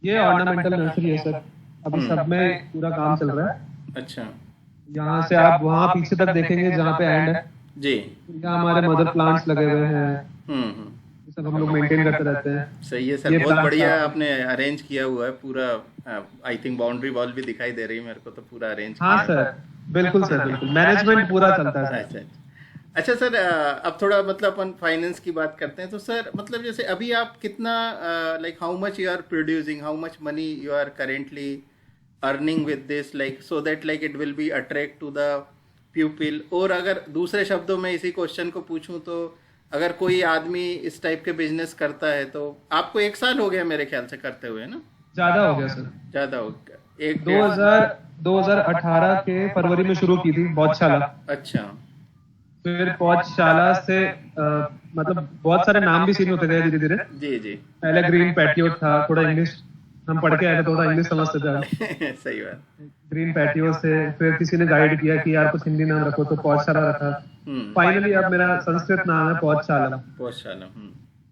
[SPEAKER 2] ये ऑर्नामेंटल नर्सरी है सर, अभी सब में पूरा काम चल रहा है।
[SPEAKER 1] अच्छा।
[SPEAKER 2] यहाँ से आप वहाँ पीछे तक देखेंगे जहाँ पे एंड है,
[SPEAKER 1] जी।
[SPEAKER 2] यहाँ हमारे मदर प्लांट्स लगे हुए हैं।
[SPEAKER 1] हम्म।
[SPEAKER 2] ये सब हम लोग मेंटेन करते रहते हैं।
[SPEAKER 1] सही है सर,
[SPEAKER 2] ये
[SPEAKER 1] बहुत
[SPEAKER 2] plants
[SPEAKER 1] बढ़िया
[SPEAKER 2] आप-
[SPEAKER 1] आपने अरेंज किया हुआ है पूरा। आई थिंक बाउंड्री वॉल भी दिखाई दे रही है मेरे को, तो पूरा अरेंज
[SPEAKER 2] हाँ
[SPEAKER 1] किया है।
[SPEAKER 2] सर, बिल्कुल सर, बिल्कुल मैनेजमेंट पूरा चलता है सर।
[SPEAKER 1] अच्छा अच्छा सर, अब थोड़ा मतलब अपन फाइनेंस की बात करते हैं। तो सर मतलब जैसे अभी आप कितना like how much you are producing, how much money you are currently earning with this, like so that like it will be attract to the pupil. और अगर दूसरे शब्दों में इसी क्वेश्चन को पूछूं तो अगर कोई आदमी इस टाइप के बिजनेस करता है तो आपको 1 साल हो गया मेरे ख्याल से करते हुए ना?
[SPEAKER 2] ज्यादा हो गया सर,
[SPEAKER 1] ज्यादा हो गया,
[SPEAKER 2] 2018 के फरवरी में शुरू की थी पौधशाला।
[SPEAKER 1] अच्छा।
[SPEAKER 2] फिर पौधशाला से मतलब बहुत सारे नाम भी चेंज होते गए धीरे धीरे।
[SPEAKER 1] जी जी।
[SPEAKER 2] पहले ग्रीन पैटियो था, थोड़ा इंग्लिश हम पढ़ के आए थे, थोड़ा इंग्लिश समझते थे।
[SPEAKER 1] सही बात।
[SPEAKER 2] ग्रीन पैटियो से फिर किसी ने गाइड किया कि यार कुछ हिंदी नाम रखो, तो पौधशाला रखा। फाइनली अब मेरा संस्कृत नाम है पौधशाला।
[SPEAKER 1] पौधशाला।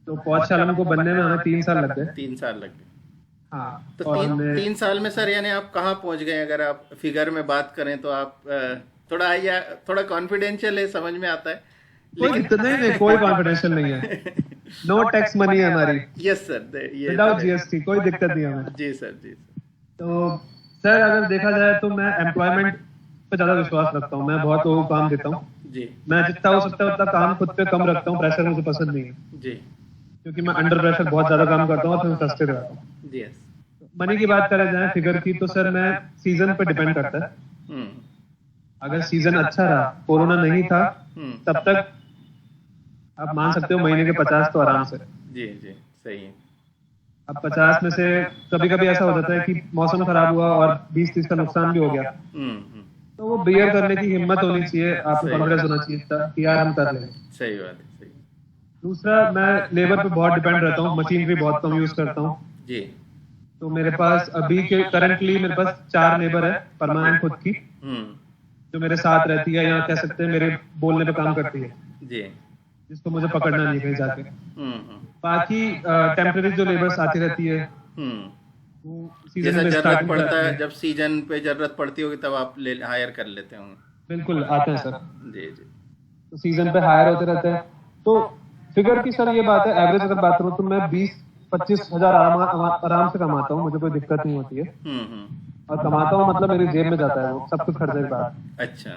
[SPEAKER 2] तो पौधशाला को बनने में हमें 3 साल लग गए।
[SPEAKER 1] 3 साल लग गए।
[SPEAKER 2] हाँ,
[SPEAKER 1] तो
[SPEAKER 2] और
[SPEAKER 1] 3 साल में सर यानी आप कहाँ पहुंच गए? अगर आप फिगर में बात करें तो आप थोड़ा कॉन्फिडेंशियल है, समझ में आता है
[SPEAKER 2] नहीं, कोई कॉन्फिडेंशियल नहीं है। नो टैक्स मनी है हमारी।
[SPEAKER 1] यस सर, ये
[SPEAKER 2] विदाउट जीएसटी कोई दिक्कत नहीं है हमें।
[SPEAKER 1] जी सर, जी सर।
[SPEAKER 2] तो सर अगर देखा जाए तो मैं एम्प्लॉयमेंट पे ज्यादा विश्वास रखता हूँ, मैं बहुत लोगों को काम देता हूँ।
[SPEAKER 1] जी
[SPEAKER 2] मैं जितना हो सकता है उतना काम खुद पे कम रखता हूँ, प्रेशर मुझे पसंद नहीं है,
[SPEAKER 1] जी
[SPEAKER 2] क्योंकि मैं अंडर प्रेशर बहुत ज्यादा काम करता हूँ और फिर फ्रस्ट्रेट रहता हूँ।
[SPEAKER 1] जी। यस।
[SPEAKER 2] मनी की बात करें जाए, फिगर की, तो सर मैं सीजन पे डिपेंड करता है।
[SPEAKER 1] हम्म
[SPEAKER 2] अगर सीजन अच्छा रहा, कोरोना नहीं था,
[SPEAKER 1] हम्म।
[SPEAKER 2] तब तक आप मान सकते हो महीने के 50 तो आराम से।
[SPEAKER 1] जी जी सही है।
[SPEAKER 2] अब 50 में से कभी कभी ऐसा हो जाता है कि मौसम खराब हुआ और 20-30 का नुकसान भी हो गया,
[SPEAKER 1] हम्म।
[SPEAKER 2] तो वो बियर करने की हिम्मत होनी चाहिए, आप में
[SPEAKER 1] सही
[SPEAKER 2] कॉन्फिडेंस होना चाहिए कि यार हम कर लेंगे।
[SPEAKER 1] सही बात है सही।
[SPEAKER 2] दूसरा, मैं लेबर पे बहुत डिपेंड रहता हूँ, मशीनरी बहुत कम यूज करता हूँ।
[SPEAKER 1] जी।
[SPEAKER 2] तो मेरे पास अभी के करंटली मेरे पास 4 लेबर है परमानेंट खुद की,
[SPEAKER 1] हम्म।
[SPEAKER 2] जो मेरे साथ रहती है, या कह सकते हैं मेरे बोलने पे काम करती है,
[SPEAKER 1] जी।
[SPEAKER 2] जिसको मुझे पकड़ना नहीं है कहीं जाके।
[SPEAKER 1] हम्म।
[SPEAKER 2] बाकी टेम्पररी जो लेबर्स आती रहती है,
[SPEAKER 1] हम्म।
[SPEAKER 2] वो
[SPEAKER 1] जैसा
[SPEAKER 2] सीजन में
[SPEAKER 1] जरूरत
[SPEAKER 2] स्टार्टिंग
[SPEAKER 1] पड़ता
[SPEAKER 2] आती
[SPEAKER 1] है,
[SPEAKER 2] है।
[SPEAKER 1] जब सीजन पे जरूरत पड़ती होगी तब आप ले हायर कर लेते होंगे।
[SPEAKER 2] बिल्कुल आते हैं सर,
[SPEAKER 1] जी जी।
[SPEAKER 2] तो सीजन पे हायर होते रहते हैं। तो फिगर की सर ये बात है, एवरेज अगर बात करूँ तो मैं 20-25 हजार आराम से कमाता हूँ, मुझे कोई दिक्कत नहीं होती है। और कमाता हूँ मतलब मेरी जेब में जाता है वो सब कुछ खर्चे के बाद।
[SPEAKER 1] अच्छा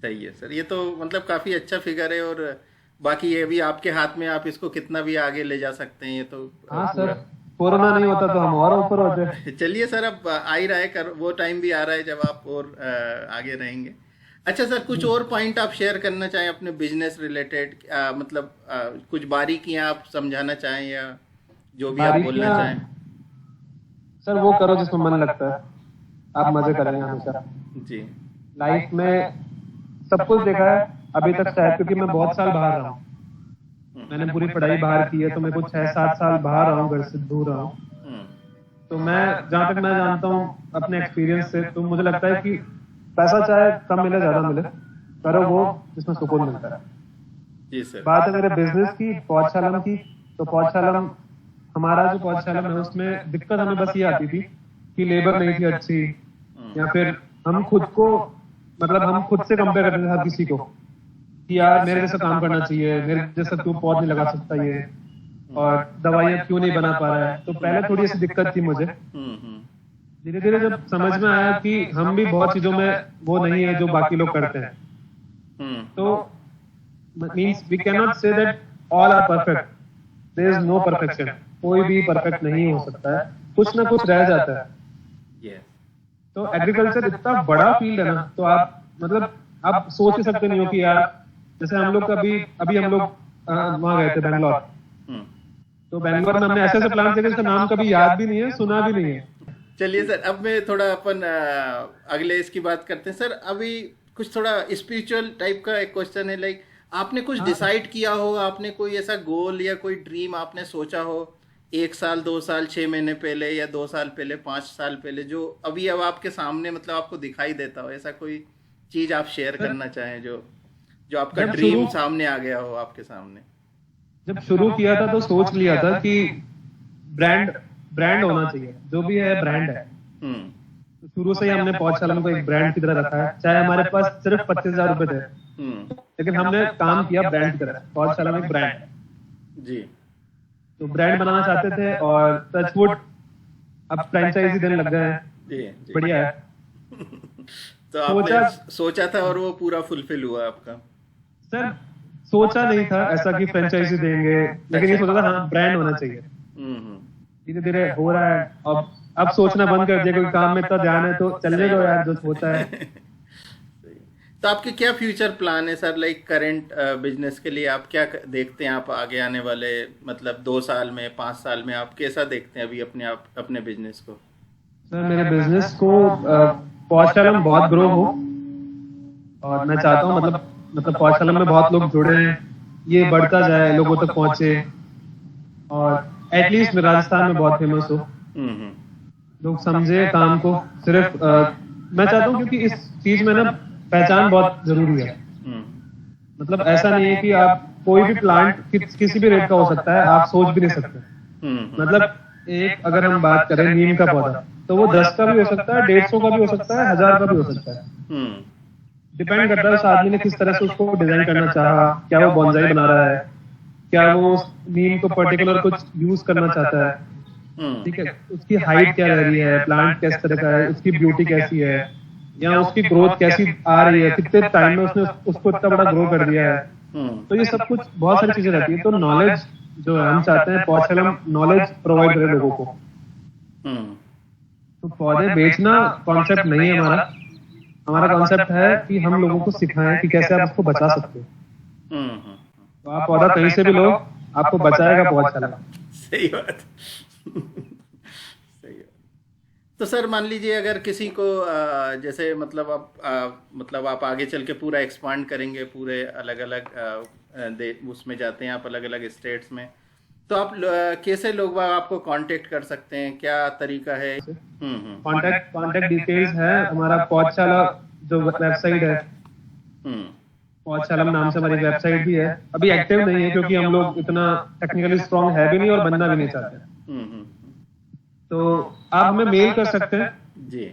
[SPEAKER 1] सही है सर, ये तो मतलब काफी अच्छा फिगर है। और बाकी ये भी आपके हाथ में, आप इसको कितना भी आगे ले जा सकते हैं, ये तो
[SPEAKER 2] हाँ सर,
[SPEAKER 1] पूरा।
[SPEAKER 2] कोरोना नहीं होता तो हम और ऊपर होते।
[SPEAKER 1] चलिए सर, अब आ ही रहा है कर, वो टाइम भी आ रहा है जब आप और आगे रहेंगे। अच्छा सर, कुछ और पॉइंट आप शेयर करना चाहें अपने बिजनेस रिलेटेड, मतलब कुछ बारीकियां आप समझाना चाहें, या जो भी आप बोलना
[SPEAKER 2] बारीकियां
[SPEAKER 1] चाहें।
[SPEAKER 2] सर वो करो जिसमें मन लगता है, आप मजे करेंगे हमेशा
[SPEAKER 1] जी।
[SPEAKER 2] लाइफ में। सब कुछ देखा है अभी तक शायद, क्योंकि मैं बहुत साल बाहर रहा हूँ, मैंने पूरी पढ़ाई बाहर की है, तो मैं कुछ 6-7 साल बाहर रहा हूँ, घर से दूर रहा हूँ। तो मैं जहाँ तक मैं जानता हूँ अपने एक्सपीरियंस से, तो मुझे लगता है कि पैसा चाहे कम मिले ज्यादा मिले, करो वो जिसमें सुकून मिलता है।
[SPEAKER 1] जी सर।
[SPEAKER 2] बात है मेरे बिजनेस की, पौधशालम की, तो पौधशालम, हमारा जो पौधशालम है उसमें दिक्कत हमें बस ये आती थी कि लेबर नहीं थी अच्छी, या फिर हम खुद को, मतलब हम खुद से कंपेयर करते थे हर किसी को कि यार मेरे जैसा काम करना चाहिए, मेरे जैसा क्यों पौध नहीं लगा सकता ये, और दवाइयाँ क्यों नहीं बना पा रहा है। तो पहले थोड़ी ऐसी दिक्कत थी मुझे। धीरे धीरे जब समझ में आया कि हम भी बहुत चीजों में वो नहीं है जो बाकी लोग करते हैं, तो means we can not say that all are perfect, there is no perfection, कोई भी परफेक्ट नहीं हो सकता है, कुछ ना कुछ रह जाता है। तो एग्रीकल्चर इतना बड़ा फील्ड है ना, तो आप मतलब आप सोच ही सकते नहीं हो कि यार, जैसे हम लोग अभी हम लोग वहां गए थे बैंगलोर, तो बैंगलोर में हमने ऐसे ऐसे प्लांट देखे जिसका नाम कभी याद भी नहीं है, सुना भी नहीं है।
[SPEAKER 1] चलिए सर, अब मैं थोड़ा अपन अगले इसकी बात करते हैं सर। अभी कुछ थोड़ा स्पिरिचुअल टाइप का एक क्वेश्चन है, लाइक आपने कुछ डिसाइड किया हो, आपने कोई ऐसा गोल या कोई ड्रीम आपने सोचा हो 1 साल 2 साल 6 महीने पहले, या 2 साल पहले 5 साल पहले, जो अभी अब आपके सामने मतलब आपको दिखाई देता हो, ऐसा कोई चीज आप शेयर करना चाहें जो जो आपका ड्रीम सामने आ गया हो आपके सामने।
[SPEAKER 2] जब शुरू किया था तो सोच लिया था कि ब्रांड होना चाहिए, जो भी है ब्रांड है। तो शुरू से ही हमने पौधशाला को एक ब्रांड की तरह रखा है, चाहे हमारे पास सिर्फ 25,000 रुपए थे, लेकिन हमने काम किया ब्रांड की तरह। पौधशाला में एक ब्रांड है
[SPEAKER 1] जी।
[SPEAKER 2] तो ब्रांड बनाना चाहते थे, और टचवुड अब फ्रेंचाइजी देने लग गए हैं।
[SPEAKER 1] जी।
[SPEAKER 2] बढ़िया है।
[SPEAKER 1] तो आपने सोचा था और वो पूरा फुलफिल हुआ आपका?
[SPEAKER 2] सर सोचा नहीं था ऐसा कि फ्रेंचाइजी देंगे, लेकिन ये सोचा था हाँ ब्रांड होना चाहिए। धीरे धीरे हो रहा है। अब सोचना बंद कर दिया, कोई काम में इतना ध्यान है तो चलने दो यार, जो होता है।
[SPEAKER 1] तो आपके क्या फ्यूचर प्लान है सर, लाइक करंट बिजनेस के लिए आप क्या देखते हैं? आप आगे आने वाले मतलब 2 साल में 5 साल में आप कैसा देखते हैं अभी अपने बिजनेस को?
[SPEAKER 2] सर मेरे बिजनेस को पौधशाला बहुत ग्रो हो, और मैं चाहता हूँ मतलब पौधशाला में बहुत लोग जुड़े हैं, ये बढ़ता जाए, लोगों तक पहुंचे, और एटलीस्ट राजस्थान में बहुत फेमस हो, लोग समझे काम को। सिर्फ मैं चाहता हूँ, क्योंकि इस चीज में ना पहचान बहुत जरूरी है। मतलब ऐसा नहीं है कि आप कोई भी प्लांट किसी भी रेट का हो सकता है, आप सोच भी नहीं सकते। मतलब एक अगर हम बात करें नीम का पौधा, तो वो 10 का भी हो सकता है, 150 का भी हो सकता है, 1000 का भी हो सकता है। डिपेंड करता है उस आदमी ने किस तरह से उसको डिजाइन करना चाहा, क्या वो बॉन्जाई बना रहा है, क्या वो नीम को पर्टिकुलर कुछ यूज करना चाहता है, ठीक है, उसकी हाइट क्या रह रही है, प्लांट किस तरह का है, उसकी ब्यूटी कैसी है, या उसकी ग्रोथ कैसी आ रही है, कितने टाइम में उसने उसको इतना बड़ा ग्रो कर दिया है। तो ये सब कुछ बहुत सारी चीजें रहती है। तो नॉलेज जो है हम चाहते हैं पौधशाला नॉलेज प्रोवाइड करे लोगों को। तो पौधे बेचना कॉन्सेप्ट नहीं है हमारा। हमारा कॉन्सेप्ट है कि हम लोगों को सिखाएं कि कैसे आप उसको बचा सकते हो। तो आप पौधा कहीं से भी लो, आपको बचाएगा पौधशाला।
[SPEAKER 1] सही बात। सही बात। तो सर मान लीजिए अगर किसी को जैसे मतलब मतलब आप आगे चल के पूरा एक्सपांड करेंगे, पूरे अलग अलग उसमें जाते हैं आप, अलग अलग स्टेट्स में, तो आप कैसे लोग आपको कांटेक्ट कर सकते हैं, क्या तरीका है?
[SPEAKER 2] कांटेक्ट डिटेल्स है हमारा पौधशाला जो वेबसाइट है, पौधशाला नाम से हमारी वेबसाइट भी है। अभी एक्टिव नहीं है क्योंकि हम लोग इतना टेक्निकली स्ट्रांग है भी नहीं और बनना भी नहीं चाहते। तो आप हमें मेल कर सकते हैं
[SPEAKER 1] जी,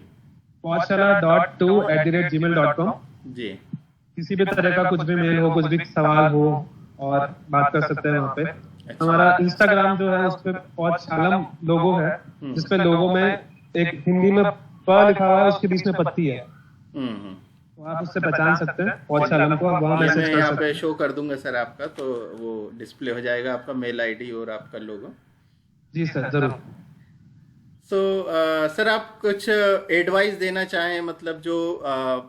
[SPEAKER 2] paudshala.2@gmail.com।
[SPEAKER 1] जी,
[SPEAKER 2] किसी भी तरह का कुछ भी मेल हो, कुछ भी सवाल हो, और बात कर सकते हैं वहाँ पे।
[SPEAKER 1] अच्छा।
[SPEAKER 2] हमारा इंस्टाग्राम जो है उस पे पौधशालम लोगो है, जिसपे लोगो में एक हिंदी में प लिखा हुआ है, उसके बीच में पत्ती है। तो आप उससे पहचान सकते हैं पौधशालम को, वहाँ
[SPEAKER 1] मैं
[SPEAKER 2] मैसेज कर
[SPEAKER 1] यहाँ
[SPEAKER 2] सकते
[SPEAKER 1] पे
[SPEAKER 2] हैं।
[SPEAKER 1] शो कर दूंगा सर आपका, तो वो डिस्प्ले हो जाएगा आपका मेल आईडी और आपका लोगो।
[SPEAKER 2] जी सर, जरूर।
[SPEAKER 1] सो सर आप कुछ एडवाइस देना चाहें, मतलब जो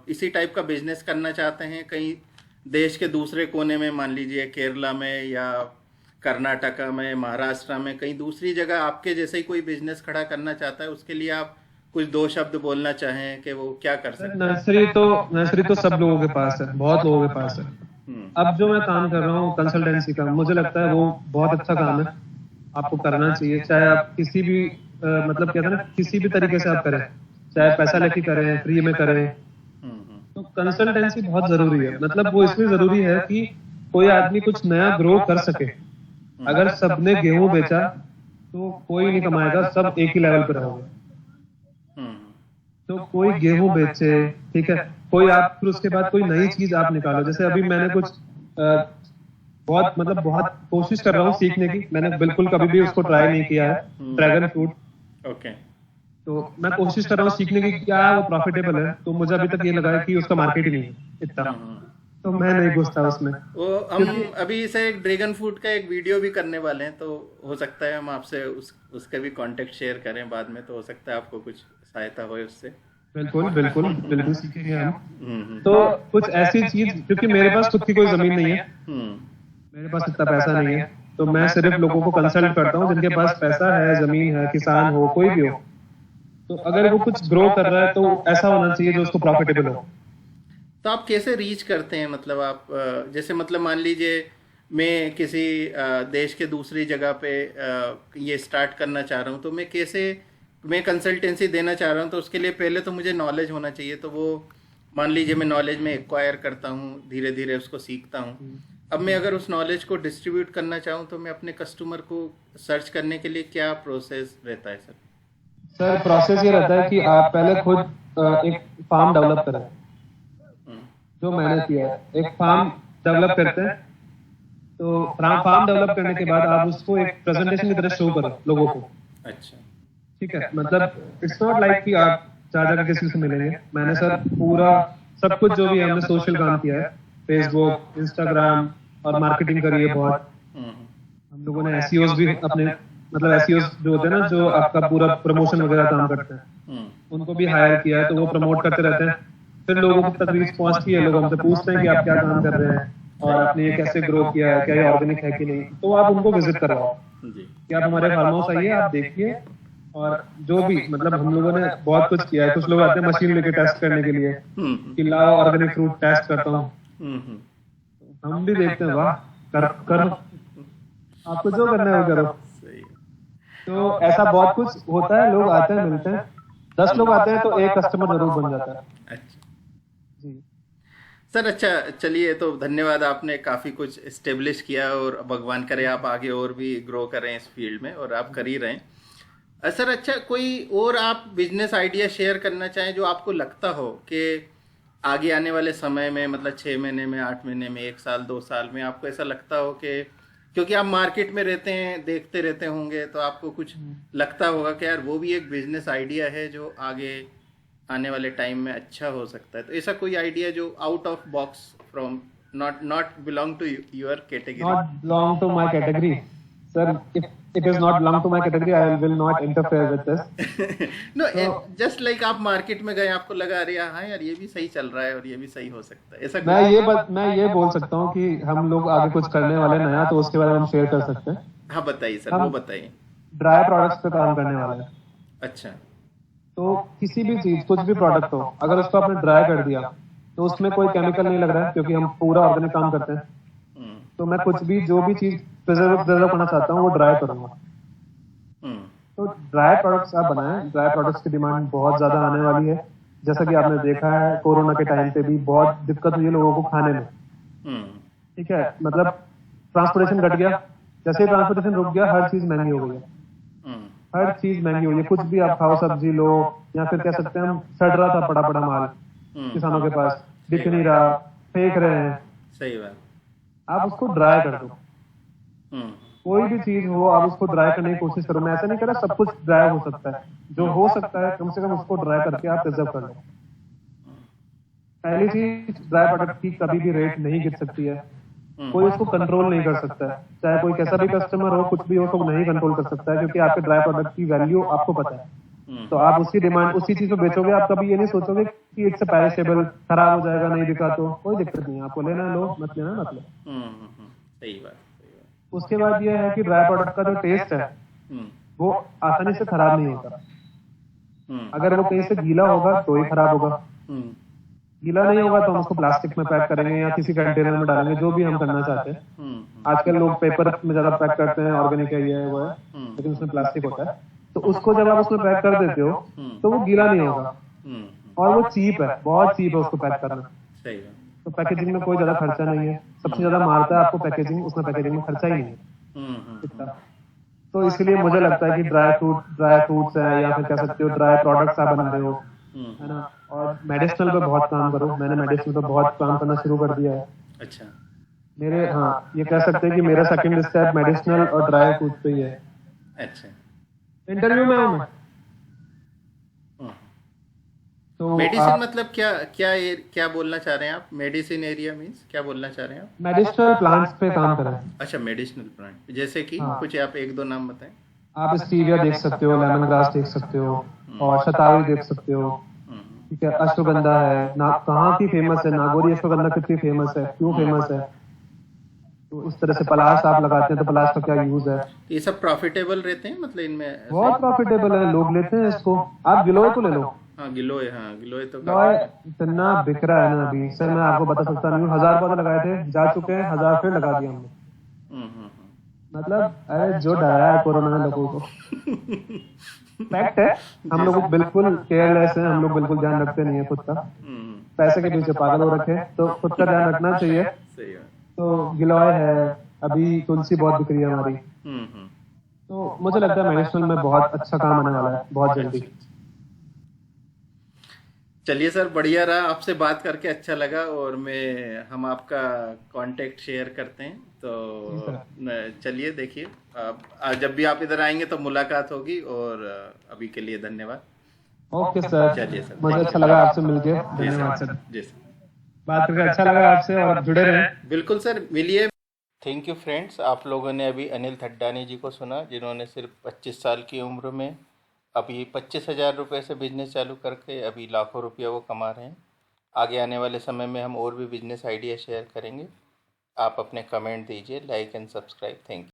[SPEAKER 1] इसी टाइप का बिजनेस करना चाहते हैं कहीं देश के दूसरे कोने में, मान लीजिए केरला में या कर्नाटका में, महाराष्ट्र में, कहीं दूसरी जगह आपके जैसे ही कोई बिजनेस खड़ा करना चाहता है, उसके लिए आप कुछ दो शब्द बोलना चाहें कि वो क्या कर सकते हैं?
[SPEAKER 2] नर्सरी तो सब लोगों के पास है, बहुत लोगों के पास है। अब जो मैं काम कर रहा हूँ कंसल्टेंसी का, मुझे लगता है वो बहुत अच्छा काम है, आपको करना चाहिए। चाहे आप किसी भी मतलब कहते हैं ना, किसी भी तरीके से आप करें, चाहे पैसा लेके करें, फ्री में करें, तो कंसल्टेंसी बहुत जरूरी है। मतलब वो इसलिए जरूरी है कि कोई आदमी कुछ नया ग्रो कर सके। अगर सबने गेहूं बेचा तो कोई नहीं कमाएगा, सब एक ही लेवल पे रहोगे। तो कोई गेहूं बेचे, ठीक है, कोई आप फिर उसके बाद कोई नई चीज आप निकालो। जैसे अभी मैंने कुछ बहुत कोशिश कर रहा हूँ सीखने की। मैंने बिल्कुल कभी भी उसको ट्राई नहीं किया है, ड्रैगन फ्रूट।
[SPEAKER 1] ओके।
[SPEAKER 2] तो मैं कोशिश कर रहा हूँ सीखने की, क्या वो प्रॉफिटेबल है। तो मुझे अभी तक ये लगा है कि उसका मार्केट ही नहीं है इतना, तो मैं नहीं घुसता उसमें।
[SPEAKER 1] वो हम अभी से एक ड्रैगन फ्रूट का एक वीडियो भी करने वाले हैं, तो हो सकता है हम आपसे उसका भी कांटेक्ट शेयर करें बाद में, तो हो सकता है आपको कुछ सहायता हो उससे।
[SPEAKER 2] बिल्कुल बिल्कुल बिल्कुल सीखेंगे हम। तो कुछ ऐसी चीज, क्योंकि मेरे पास खुद की कोई जमीन नहीं है, मेरे पास इतना पैसा नहीं है, तो मैं सिर्फ लोगों को कंसल्ट करता हूँ जिनके पास पैसा है, जमीन है, किसान हो, कोई भी हो। तो अगर वो कुछ ग्रो कर रहा है तो ऐसा होना चाहिए जो उसको प्रॉफिटेबल हो।
[SPEAKER 1] तो आप कैसे रीच करते हैं, मतलब आप जैसे मतलब मान लीजिए मैं किसी देश के दूसरी जगह पे ये स्टार्ट करना चाह रहा हूँ, तो मैं कैसे, मैं कंसल्टेंसी देना चाह रहा हूँ, तो उसके लिए पहले तो मुझे नॉलेज होना चाहिए। तो वो मान लीजिए मैं नॉलेज में एक्वायर करता हूँ, धीरे धीरे उसको सीखता हूँ। अब मैं अगर उस नॉलेज को डिस्ट्रीब्यूट करना चाहूँ, तो मैं अपने कस्टमर को सर्च करने के लिए क्या प्रोसेस रहता है सर?
[SPEAKER 2] सर प्रोसेस ये रहता है कि आप पहले खुद एक फार्म डेवलप करें, जो मैंने किया है। एक फार्म डेवलप करते हैं, तो फार्म डेवलप करने के बाद आप उसको एक प्रेजेंटेशन की तरह शो करो लोगों को।
[SPEAKER 1] अच्छा,
[SPEAKER 2] ठीक है, मतलब इट्स नॉट लाइक कि आप जा जाकर किसी से मिलेंगे। मैंने सर पूरा सब कुछ जो भी है, हमने सोशल काम किया है, फेसबुक, इंस्टाग्राम, और मार्केटिंग करी है बहुत। हम लोगों ने एसईओस भी अपने, मतलब एसईओस जो होते हैं ना, जो आपका पूरा प्रमोशन वगैरह काम करते हैं, उनको भी हायर किया है, तो वो प्रमोट करते रहते हैं। फिर लोगों की तक रीच पहुंचती है, लोग हमसे पूछते हैं कि आप क्या काम कर रहे हैं और आपने ये कैसे ग्रो किया है, क्या ये ऑर्गेनिक है कि नहीं। तो आप उनको विजिट करवाओ कि आप हमारे फार्म हाउस आइए, आप देखिए। और जो भी, मतलब हम लोगों ने बहुत कुछ किया है। कुछ लोग आते हैं मशीन लेके टेस्ट करने के लिए कि लाओ ऑर्गेनिक फ्रूट टेस्ट करता हूँ, हम भी देखते हैं, वाह करो, आपको जो करना है वो करो। तो ऐसा बहुत कुछ होता है, लोग आते हैं, मिलते हैं। 10 लोग आते हैं तो एक कस्टमर जरूर बन जाता है।
[SPEAKER 1] अच्छा
[SPEAKER 2] जी
[SPEAKER 1] सर, अच्छा चलिए, तो धन्यवाद, आपने काफ़ी कुछ इस्टेब्लिश किया और भगवान करे आप आगे और भी ग्रो करें इस फील्ड में, और आप कर ही रहे हैं। सर अच्छा, कोई और आप बिजनेस आइडिया शेयर करना चाहें जो आपको लगता हो कि आगे आने वाले समय में, मतलब 6 महीने में, 8 महीने में, 1 साल 2 साल में, आपको ऐसा लगता हो कि, क्योंकि आप मार्केट में रहते हैं, देखते रहते होंगे, तो आपको कुछ लगता होगा कि यार वो भी एक बिजनेस आइडिया है जो आगे आने वाले टाइम में अच्छा हो सकता है। तो ऐसा कोई आइडिया जो out of box from not not belong to your category?
[SPEAKER 2] Not belong to my category. Sir, if it is not belong to my category, I will not interfere with this.
[SPEAKER 1] No,
[SPEAKER 2] तो
[SPEAKER 1] just like आप market में गए, आपको लगा अरे हाँ यार ये भी सही चल रहा है और ये भी सही हो सकता है, ऐसा
[SPEAKER 2] मैं ये बोल सकता हूँ कि हम लोग आगे कुछ करने वाले नया, तो उसके बारे में हम शेयर कर सकते हैं।
[SPEAKER 1] हाँ बताइए सर, वो
[SPEAKER 2] हम
[SPEAKER 1] बताइए।
[SPEAKER 2] ड्राई प्रोडक्ट्स पे काम करने वाले हैं।
[SPEAKER 1] अच्छा।
[SPEAKER 2] तो किसी भी चीज, कुछ भी प्रोडक्ट हो, अगर उसको आपने ड्राई कर दिया तो उसमें कोई केमिकल नहीं लग रहा है, क्योंकि हम पूरा ऑर्गेनिक काम करते हैं।
[SPEAKER 1] हम्म,
[SPEAKER 2] तो मैं कुछ भी, जो भी चीज प्रिजर्व करना चाहता हूँ, वो ड्राई करूंगा।
[SPEAKER 1] हम्म,
[SPEAKER 2] तो ड्राई प्रोडक्ट्स आप बनाएं। ड्राई प्रोडक्ट्स की डिमांड बहुत ज्यादा आने वाली है। जैसा कि आपने देखा है, कोरोना के टाइम पे भी बहुत दिक्कत हुई है लोगों को खाने में।
[SPEAKER 1] हम्म,
[SPEAKER 2] ठीक है, मतलब ट्रांसपोर्टेशन घट गया। जैसे ही ट्रांसपोर्टेशन रुक गया, हर चीज महंगी हो गई है।
[SPEAKER 1] हम्म,
[SPEAKER 2] हर चीज महंगी हुई है। कुछ भी आप खाओ, सब्जी लो, या फिर कह सकते हैं हम, सड़ रहा था पड़ा पड़ा माल किसानों के पास, दिख नहीं रहा, फेंक रहे हैं।
[SPEAKER 1] सही बात।
[SPEAKER 2] आप उसको ड्राई कर दो।
[SPEAKER 1] हम्म,
[SPEAKER 2] कोई भी चीज हो, आप उसको ड्राई करने की कोशिश करो। मैं ऐसा नहीं कह रहा सब कुछ ड्राई हो सकता है, जो हो सकता है कम से कम उसको ड्राई करके आप प्रिजर्व कर लो। पहली चीज, ड्राई प्रोडक्ट की कभी भी रेट नहीं गिर सकती है। कोई उसको कंट्रोल नहीं कर सकता है, चाहे कोई कैसा भी कस्टमर हो, कुछ भी हो, तो नहीं कंट्रोल कर सकता है, क्योंकि आपके ड्राई प्रोडक्ट की वैल्यू आपको पता है। तो आप उसकी डिमांड, उसी चीज को बेचोगे। आप कभी ये नहीं सोचोगे कि इट्स पेरिशेबल, खराब हो जाएगा, नहीं बिका तो कोई दिक्कत नहीं है। आपको लेना है लो, मत लेना मत लो।
[SPEAKER 1] सही बात, सही बात।
[SPEAKER 2] उसके बाद ये है कि ड्राई प्रोडक्ट का जो टेस्ट है
[SPEAKER 1] हम्म,
[SPEAKER 2] वो आसानी से खराब नहीं होता।
[SPEAKER 1] हम्म,
[SPEAKER 2] अगर वो कहीं से गीला होगा तो ही खराब होगा।
[SPEAKER 1] हम्म,
[SPEAKER 2] गीला नहीं होगा तो हम उसको प्लास्टिक में पैक करेंगे या किसी कंटेनर में डालेंगे, जो भी हम करना चाहते हैं।
[SPEAKER 1] हम्म,
[SPEAKER 2] आजकल लोग पेपर में ज्यादा पैक करते हैं, ऑर्गेनिक है, ये है, वो है, लेकिन उसमें प्लास्टिक होता है। तो उसको जब आप उसमें पैक कर देते हो तो वो गीला नहीं होगा,
[SPEAKER 1] हम्म,
[SPEAKER 2] और वो चीप है, बहुत चीप है उसको पैक करना।
[SPEAKER 1] सही बात।
[SPEAKER 2] तो पैकेजिंग में कोई ज्यादा खर्चा नहीं है। सबसे ज्यादा मारता है आपको पैकेजिंग, उसमें पैकेजिंग में खर्चा ही नहीं है
[SPEAKER 1] हम्म, हम्म,
[SPEAKER 2] इतना। तो इसलिए मुझे लगता है कि ड्राई फ्रूट्स है, या फिर कह सकते हो ड्राई प्रोडक्ट्स आप बना रहे हो, है ना। और मेडिसिनल पे बहुत काम करो। मैंने मेडिसिनल पे बहुत काम करना शुरू कर दिया है।
[SPEAKER 1] अच्छा।
[SPEAKER 2] मेरे, हाँ, ये कह सकते हैं कि मेरा सेकंड स्टेप मेडिसिनल और ड्राई फ्रूट पे ही है।
[SPEAKER 1] अच्छा।
[SPEAKER 2] इंटरव्यू में हूँ मैं। तो
[SPEAKER 1] मेडिसिन मतलब क्या क्या क्या बोलना चाह रहे हैं आप? मेडिसिन एरिया मीन्स क्या बोलना चाह रहे हैं आप?
[SPEAKER 2] मेडिसिनल प्लांट्स पे काम कर रहे हैं।
[SPEAKER 1] अच्छा, मेडिसिनल प्लांट, जैसे कि
[SPEAKER 2] हाँ।
[SPEAKER 1] कुछ आप एक दो नाम बताएं।
[SPEAKER 2] आप स्टीविया देख सकते हो, लेमन ग्रास देख सकते हो, और शतावरी देख सकते हो। ठीक है, अश्वगंधा है ना, कहाँ की फेमस है, नागौरी अश्वगंधा कितनी फेमस है, क्यों फेमस है। तो इस तरह से पलाश आप लगाते हैं तो पलाश का क्या यूज है।
[SPEAKER 1] ये सब प्रॉफिटेबल रहते हैं मतलब इनमें?
[SPEAKER 2] बहुत प्रॉफिटेबल है, लोग लेते हैं इसको। आप गिलोय को ले लो।
[SPEAKER 1] हाँ गिलोय, हाँ गिलोय तो
[SPEAKER 2] गिलोय इतना बिक रहा है ना अभी, सर मैं आपको बता सकता नहीं हूँ। 1000 पौधे लगाए थे, जा चुके हैं 1000 फिर लगा दिया हमने। मतलब अरे जो डराया है कोरोना ने लोगों को। फैक्ट है, हम लोग बिल्कुल केयरलेस हैं, हम लोग बिल्कुल ध्यान रखते नहीं है खुद का। पैसे के पीछे पागल हो रखे, तो खुद का ध्यान रखना चाहिए।
[SPEAKER 1] सही बात।
[SPEAKER 2] तो गिलोय है, अभी तुलसी बहुत बिक रही है हमारी। तो मुझे लगता है मेडिसिनल में बहुत अच्छा काम आने वाला है बहुत जल्दी।
[SPEAKER 1] चलिए सर, बढ़िया रहा, आपसे बात करके अच्छा लगा। और हम आपका कांटेक्ट शेयर करते हैं। तो चलिए देखिए, जब भी आप इधर आएंगे तो मुलाकात होगी। और अभी के लिए धन्यवाद।
[SPEAKER 2] ओके सर,
[SPEAKER 1] चलिए सर,
[SPEAKER 2] मुझे अच्छा लगा आपसे मिलके। धन्यवाद सर, बात करके अच्छा लगा आपसे, और आप जुड़े रहें।
[SPEAKER 1] बिल्कुल सर, मिलिए। Thank you friends. आप लोगों ने अभी अनिल थड्डानी जी को सुना, जिन्होंने सिर्फ 25 साल की उम्र में अभी 25,000 रुपये से बिजनेस चालू करके अभी लाखों रुपया वो कमा रहे हैं। आगे आने वाले समय में हम और भी बिजनेस आइडिया शेयर करेंगे। आप अपने कमेंट दीजिए, like and subscribe. Thank you.